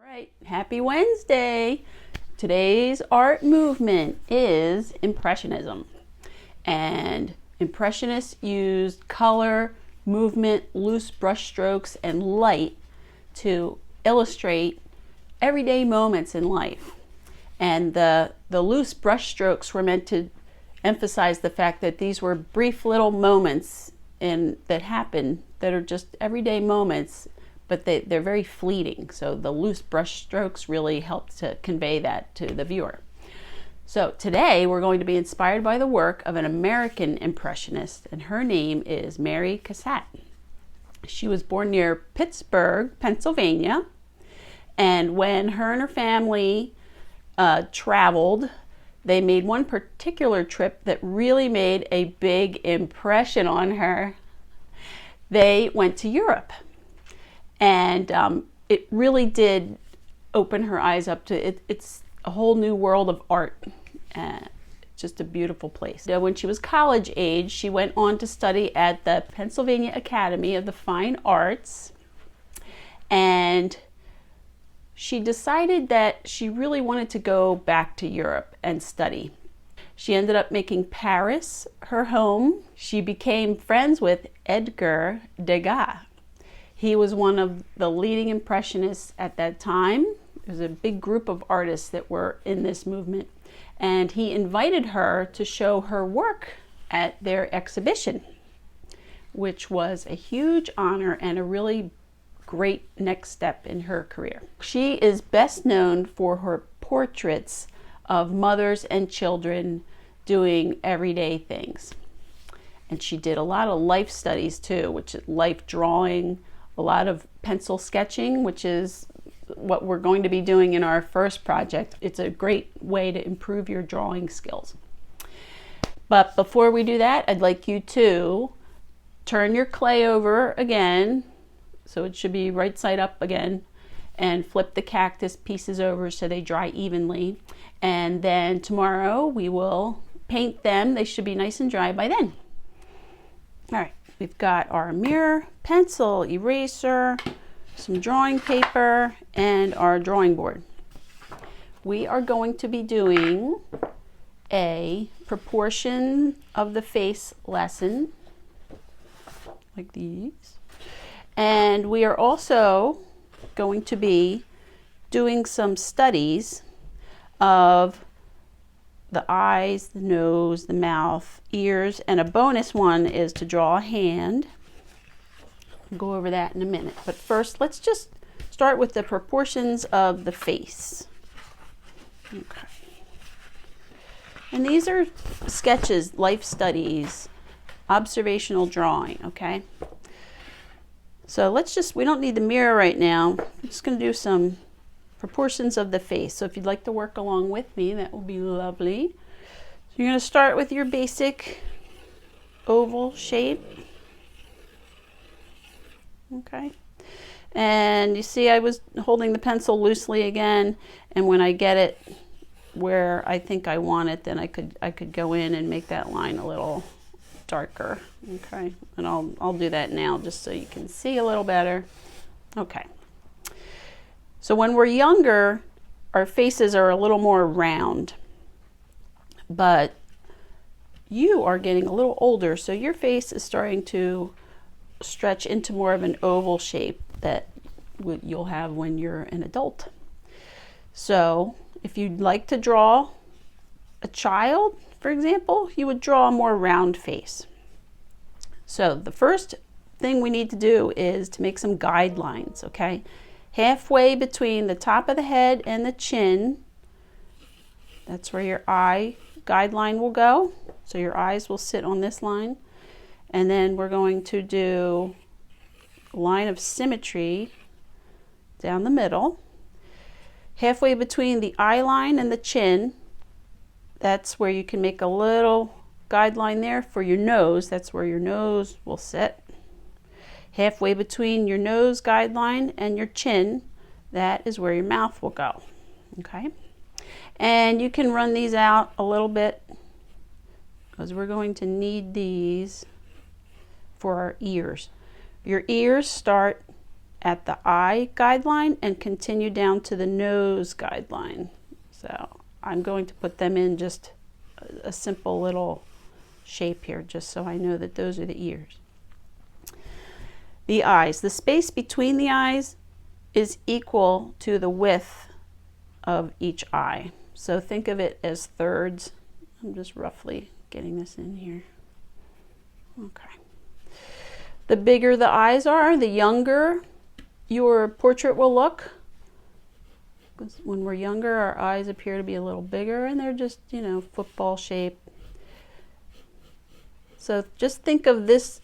right, happy Wednesday. Today's art movement is Impressionism. And Impressionists used color, movement, loose brush strokes, and light to illustrate everyday moments in life. And the loose brush strokes were meant to emphasize the fact that these were brief little moments that happen that are just everyday moments, but they're very fleeting. So the loose brush strokes really help to convey that to the viewer. So today we're going to be inspired by the work of an American Impressionist, and her name is Mary Cassatt. She was born near Pittsburgh, Pennsylvania, and when her and her family traveled, they made one particular trip that really made a big impression on her. They went to Europe, and it really did open her eyes up to it. It's a whole new world of art. Just a beautiful place. When she was college age, she went on to study at the Pennsylvania Academy of the Fine Arts, and she decided that she really wanted to go back to Europe and study. She ended up making Paris her home. She became friends with Edgar Degas. He was one of the leading Impressionists at that time. There was a big group of artists that were in this movement, and he invited her to show her work at their exhibition, which was a huge honor and a really great next step in her career. She is best known for her portraits of mothers and children doing everyday things. And she did a lot of life studies too, which is life drawing, a lot of pencil sketching, which is what we're going to be doing in our first project. It's a great way to improve your drawing skills. But before we do that, I'd like you to turn your clay over again, so it should be right side up again, and flip the cactus pieces over so they dry evenly. And then tomorrow we will paint them. They should be nice and dry by then. All right, we've got our mirror, pencil, eraser, some drawing paper, and our drawing board. We are going to be doing a proportion of the face lesson, like these. And we are also going to be doing some studies of the eyes, the nose, the mouth, ears, and a bonus one is to draw a hand. We'll go over that in a minute. But first, let's just start with the proportions of the face. Okay. And these are sketches, life studies, observational drawing, okay? So we don't need the mirror right now. I'm just going to do some proportions of the face. So if you'd like to work along with me, that will be lovely. So you're going to start with your basic oval shape. Okay. And you see I was holding the pencil loosely again, and when I get it where I think I want it, then I could go in and make that line a little darker. Okay, and I'll do that now just so you can see a little better. Okay, so when we're younger, our faces are a little more round, but you are getting a little older, so your face is starting to stretch into more of an oval shape that you'll have when you're an adult. So if you'd like to draw a child, for example, you would draw a more round face. So the first thing we need to do is to make some guidelines, okay? Halfway between the top of the head and the chin, that's where your eye guideline will go. So your eyes will sit on this line. And then we're going to do a line of symmetry down the middle. Halfway between the eye line and the chin, that's where you can make a little guideline there for your nose. That's where your nose will sit. Halfway between your nose guideline and your chin, that is where your mouth will go. Okay? And you can run these out a little bit because we're going to need these for our ears. Your ears start at the eye guideline and continue down to the nose guideline. So I'm going to put them in just a simple little shape here, just so I know that those are the ears. The eyes, the space between the eyes is equal to the width of each eye. So think of it as thirds. I'm just roughly getting this in here. Okay. The bigger the eyes are, the younger your portrait will look. Because when we're younger, our eyes appear to be a little bigger, and they're just, you know, football shape. So just think of this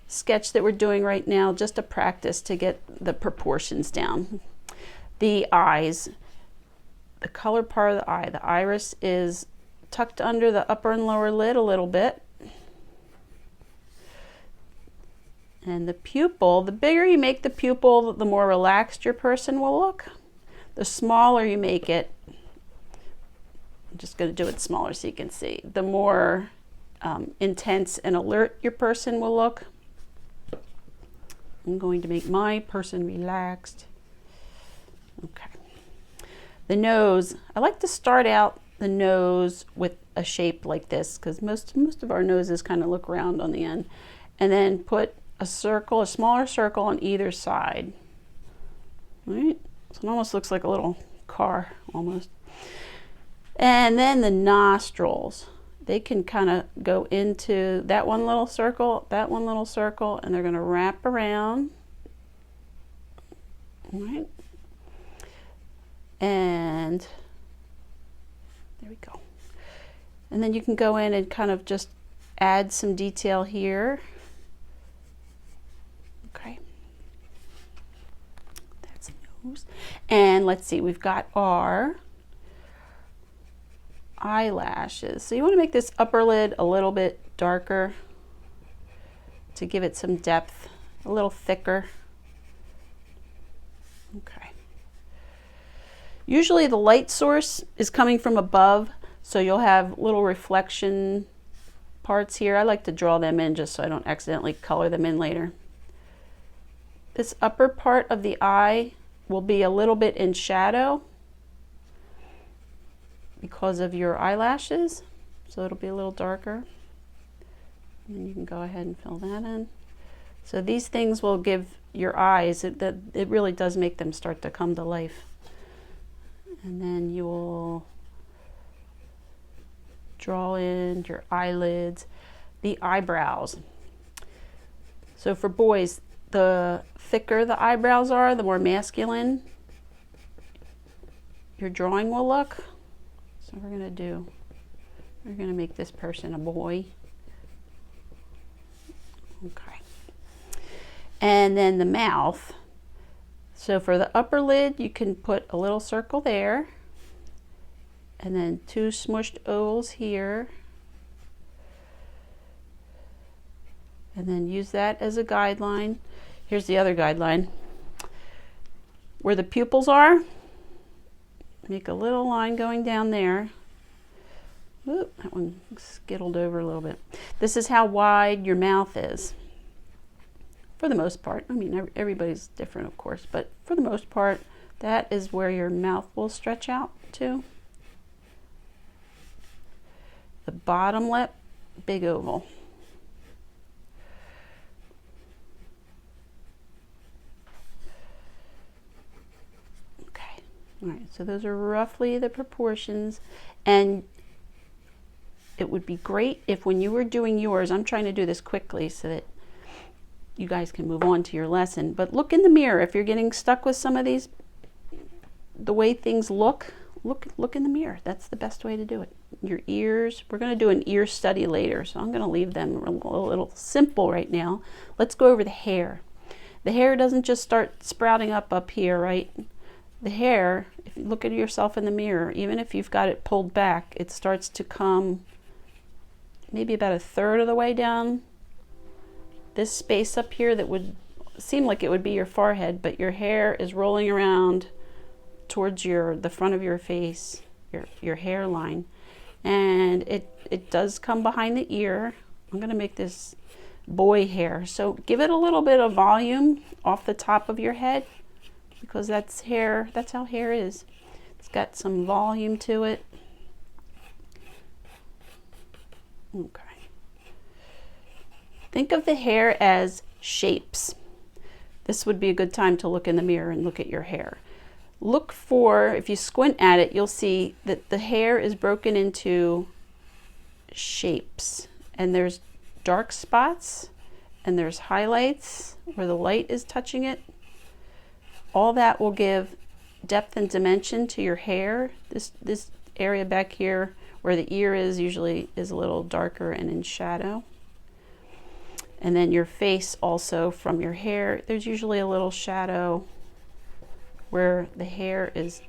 sketch that we're doing right now just a practice to get the proportions down. The eyes, the color part of the iris is tucked under the upper and lower lid a little bit. And the pupil, the bigger you make the pupil, the more relaxed your person will look. The smaller you make it, I'm just going to do it smaller so you can see, the more intense and alert your person will look. I'm going to make my person relaxed. Okay. The nose, I like to start out the nose with a shape like this, because most of our noses kind of look round on the end, and then put a circle, a smaller circle on either side. All right, so it almost looks like a little car almost. And then the nostrils, they can kind of go into that one little circle, and they're going to wrap around. All right, and there we go. And then you can go in and kind of just add some detail here. Okay, that's the nose. And let's see, we've got our eyelashes. So you want to make this upper lid a little bit darker to give it some depth, a little thicker. Okay. Usually the light source is coming from above, so you'll have little reflection parts here. I like to draw them in just so I don't accidentally color them in later. This upper part of the eye will be a little bit in shadow because of your eyelashes, so it'll be a little darker. And you can go ahead and fill that in. So these things will give your eyes, it really does make them start to come to life. And then you'll draw in your eyelids, the eyebrows. So for boys, the thicker the eyebrows are, the more masculine your drawing will look. So we're going to make this person a boy. Okay. And then the mouth. So for the upper lid, you can put a little circle there, and then two smushed ovals here, and then use that as a guideline. Here's the other guideline. Where the pupils are, make a little line going down there. Oop, that one skittled over a little bit. This is how wide your mouth is. For the most part, I mean, everybody's different, of course, but for the most part, that is where your mouth will stretch out to. The bottom lip, big oval. Okay, all right, so those are roughly the proportions, and it would be great if when you were doing yours, I'm trying to do this quickly so that you guys can move on to your lesson, but look in the mirror. If you're getting stuck with some of these, the way things look in the mirror. That's the best way to do it. Your ears, we're going to do an ear study later, so I'm going to leave them a little simple right now. Let's go over the hair. The hair doesn't just start sprouting up here, right? The hair, if you look at yourself in the mirror, even if you've got it pulled back, it starts to come maybe about a third of the way down this space up here that would seem like it would be your forehead, but your hair is rolling around towards the front of your face, your hairline, and it does come behind the ear. I'm going to make this boy hair. So give it a little bit of volume off the top of your head, because that's hair, that's how hair is. It's got some volume to it. Okay. Think of the hair as shapes. This would be a good time to look in the mirror and look at your hair. Look for, if you squint at it, you'll see that the hair is broken into shapes, and there's dark spots and there's highlights where the light is touching it. All that will give depth and dimension to your hair. This area back here where the ear is usually is a little darker and in shadow. And then your face also, from your hair, there's usually a little shadow where the hair is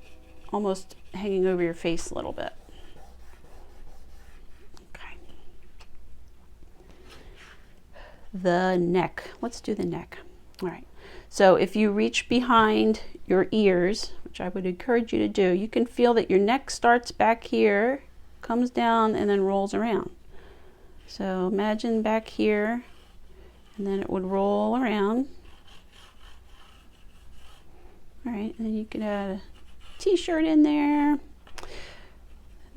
almost hanging over your face a little bit. Okay. The neck. Let's do the neck. All right. So if you reach behind your ears, which I would encourage you to do, you can feel that your neck starts back here, comes down, and then rolls around. So imagine back here, and then it would roll around. All right, and then you can add a t-shirt in there.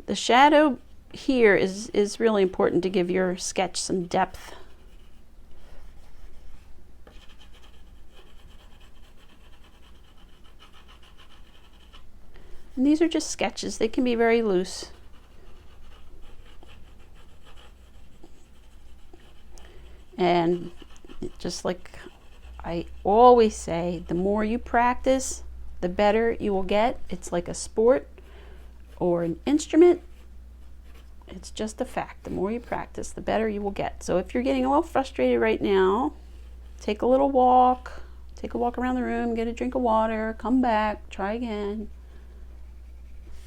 The shadow here is really important to give your sketch some depth. And these are just sketches. They can be very loose. And just like I always say, the more you practice, the better you will get. It's like a sport or an instrument. It's just a fact. The more you practice, the better you will get. So if you're getting a little frustrated right now, take a little walk, take a walk around the room, get a drink of water, come back, try again.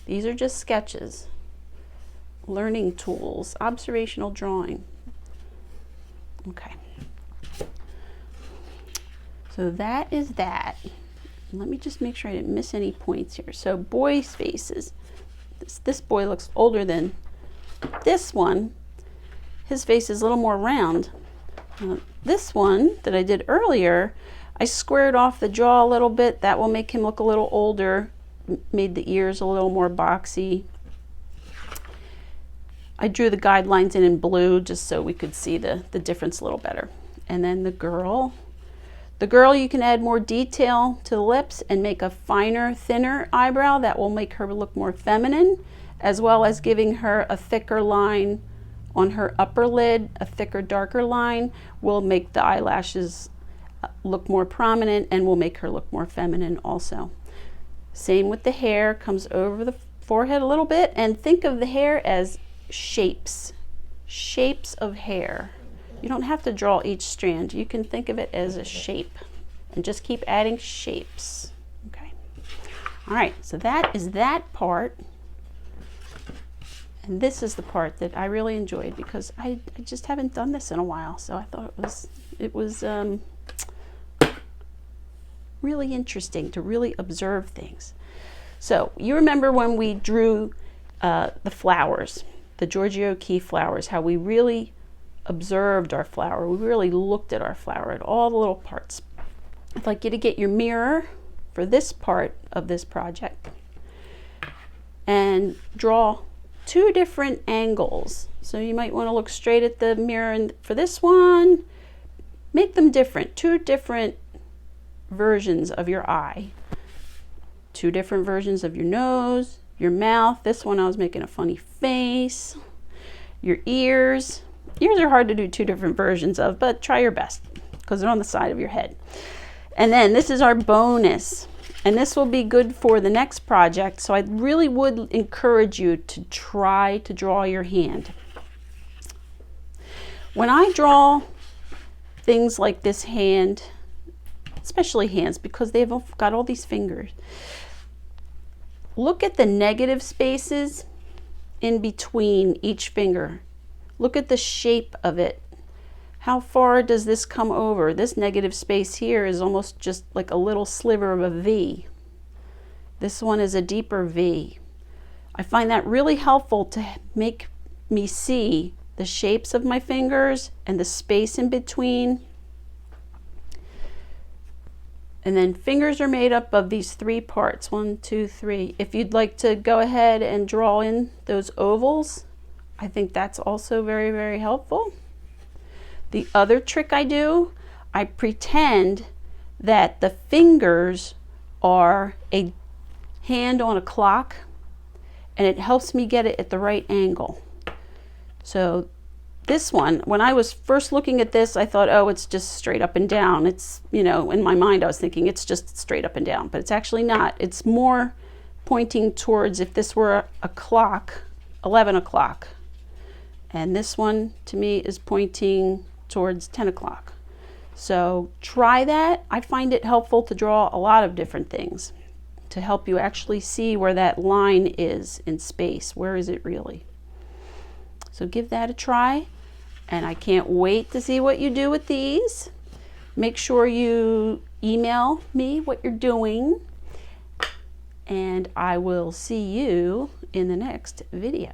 These are just sketches, learning tools, observational drawing. Okay. So that is that. Let me just make sure I didn't miss any points here. So boys' faces. This boy looks older than this one. His face is a little more round. This one that I did earlier, I squared off the jaw a little bit. That will make him look a little older. Made the ears a little more boxy. I drew the guidelines in blue just so we could see the difference a little better. And then the girl. The girl, you can add more detail to the lips and make a finer, thinner eyebrow that will make her look more feminine, as well as giving her a thicker line on her upper lid. A thicker, darker line will make the eyelashes look more prominent and will make her look more feminine also. Same with the hair, comes over the forehead a little bit, and think of the hair as shapes of hair. You don't have to draw each strand. You can think of it as a shape and just keep adding shapes. Okay. All right, so that is that part. And this is the part that I really enjoyed because I just haven't done this in a while. So I thought it was really interesting to really observe things. So you remember when we drew the flowers, the Georgia O'Keeffe flowers, how we really observed our flower. We really looked at our flower, at all the little parts. I'd like you to get your mirror for this part of this project and draw two different angles. So you might want to look straight at the mirror, and for this one, make them different. Two different versions of your eye. Two different versions of your nose, your mouth. This one I was making a funny face. Your ears. Ears are hard to do two different versions of, but try your best because they're on the side of your head. And then this is our bonus, and this will be good for the next project. So I really would encourage you to try to draw your hand. When I draw things like this hand, especially hands because they've got all these fingers, look at the negative spaces in between each finger. Look at the shape of it. How far does this come over? This negative space here is almost just like a little sliver of a V. This one is a deeper V. I find that really helpful to make me see the shapes of my fingers and the space in between. And then fingers are made up of these 3 parts, 1, 2, 3. If you'd like to go ahead and draw in those ovals, I think that's also very, very helpful. The other trick I do, I pretend that the fingers are a hand on a clock, and it helps me get it at the right angle. So this one, when I was first looking at this, I thought, oh, it's just straight up and down. It's, you know, in my mind I was thinking it's just straight up and down, but it's actually not. It's more pointing towards, if this were a clock, 11 o'clock. And this one to me is pointing towards 10 o'clock. So try that. I find it helpful to draw a lot of different things to help you actually see where that line is in space. Where is it really? So give that a try, and I can't wait to see what you do with these. Make sure you email me what you're doing, and I will see you in the next video.